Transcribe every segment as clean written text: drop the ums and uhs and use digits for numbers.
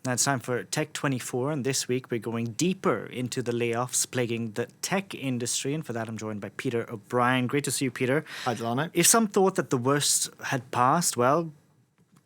Now it's time for Tech 24, and this week we're going deeper into the layoffs plaguing the tech industry. And for that, I'm joined by Peter O'Brien. Great to see you, Peter. Hi, Delano. If some thought that the worst had passed, well,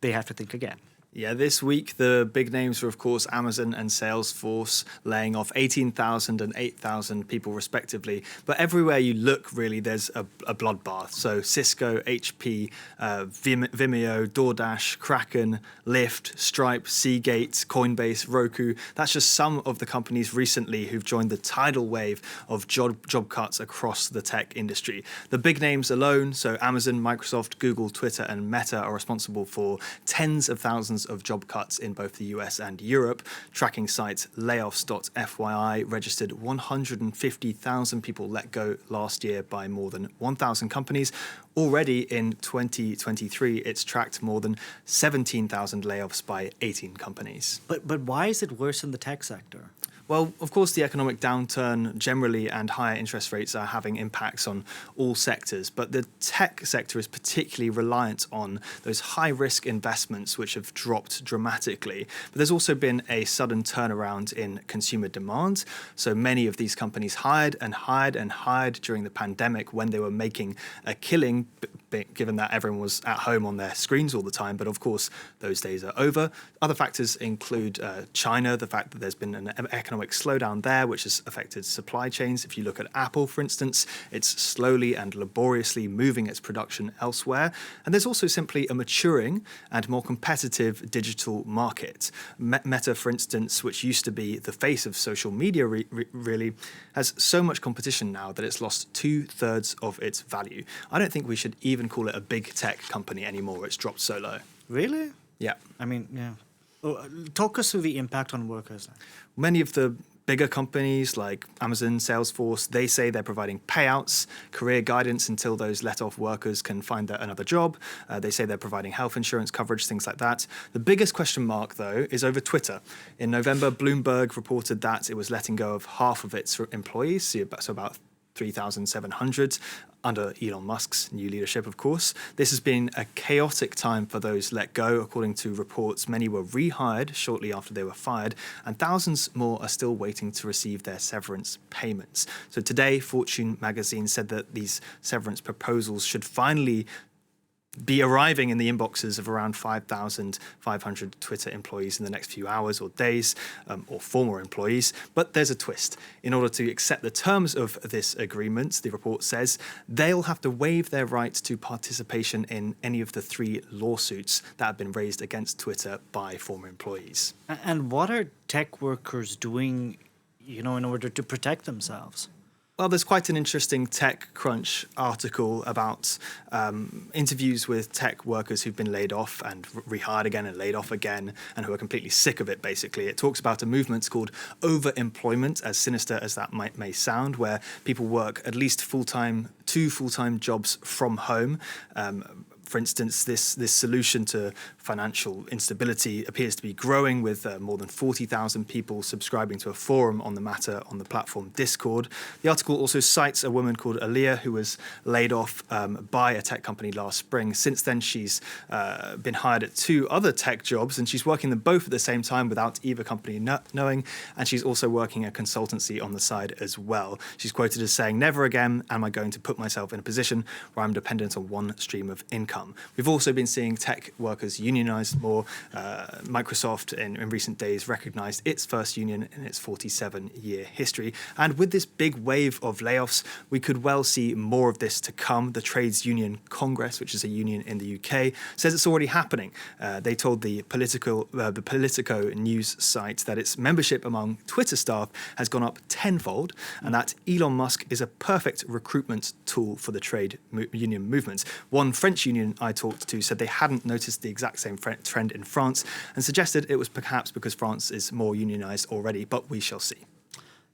they have to think again. Yeah, this week the big names were, of course, Amazon and Salesforce, laying off 18,000 and 8,000 people respectively. But everywhere you look, really, there's a bloodbath. So Cisco, HP, Vimeo, DoorDash, Kraken, Lyft, Stripe, Seagate, Coinbase, Roku. That's just some of the companies recently who've joined the tidal wave of job cuts across the tech industry. The big names alone, so Amazon, Microsoft, Google, Twitter, and Meta, are responsible for tens of thousands of job cuts in both the US and Europe. Tracking site layoffs.fyi registered 150,000 people let go last year by more than 1,000 companies. Already in 2023, it's tracked more than 17,000 layoffs by 18 companies. But why is it worse in the tech sector? Well, of course, the economic downturn generally and higher interest rates are having impacts on all sectors, but the tech sector is particularly reliant on those high-risk investments which have dropped dramatically. But there's also been a sudden turnaround in consumer demand. So many of these companies hired and hired and hired during the pandemic when they were making a killing, given that everyone was at home on their screens all the time. But of course, those days are over. Other factors include China, the fact that there's been an economic slowdown there, which has affected supply chains. If you look at Apple, for instance, it's slowly and laboriously moving its production elsewhere. And there's also simply a maturing and more competitive digital market. Meta, for instance, which used to be the face of social media, really has so much competition now that it's lost 2/3 of its value. I don't think we should even call it a big tech company anymore. It's dropped so low. Really? Yeah. I mean, yeah. Talk us through the impact on workers. Many of the bigger companies like Amazon, Salesforce, they say they're providing payouts, career guidance until those let-off workers can find another job. They say they're providing health insurance coverage, things like that. The biggest question mark, though, is over Twitter. In November, Bloomberg reported that it was letting go of half of its employees, so about 3,700, under Elon Musk's new leadership, of course. This has been a chaotic time for those let go. According to reports, many were rehired shortly after they were fired, and thousands more are still waiting to receive their severance payments. So today, Fortune magazine said that these severance proposals should finally be arriving in the inboxes of around 5,500 Twitter employees in the next few hours or days, or former employees. But there's a twist. In order to accept the terms of this agreement, the report says, they'll have to waive their right to participation in any of the 3 lawsuits that have been raised against Twitter by former employees. And what are tech workers doing, in order to protect themselves? Well, there's quite an interesting TechCrunch article about interviews with tech workers who've been laid off and rehired again and laid off again, and who are completely sick of it, basically. It talks about a movement called overemployment, as sinister as that may sound, where people work at least 2 full-time jobs from home. For instance, this solution to financial instability appears to be growing, with more than 40,000 people subscribing to a forum on the matter on the platform Discord. The article also cites a woman called Aaliyah, who was laid off by a tech company last spring. Since then, she's been hired at 2 other tech jobs, and she's working them both at the same time without either company knowing, and she's also working a consultancy on the side as well. She's quoted as saying, "Never again am I going to put myself in a position where I'm dependent on one stream of income." We've also been seeing tech workers unionized more. Microsoft in recent days recognized its first union in its 47-year history. And with this big wave of layoffs, we could well see more of this to come. The Trades Union Congress, which is a union in the UK, says it's already happening. They told the Politico news site that its membership among Twitter staff has gone up tenfold, and that Elon Musk is a perfect recruitment tool for the trade union movement. One French union I talked to said they hadn't noticed the exact same trend in France, and suggested it was perhaps because France is more unionized already, but we shall see.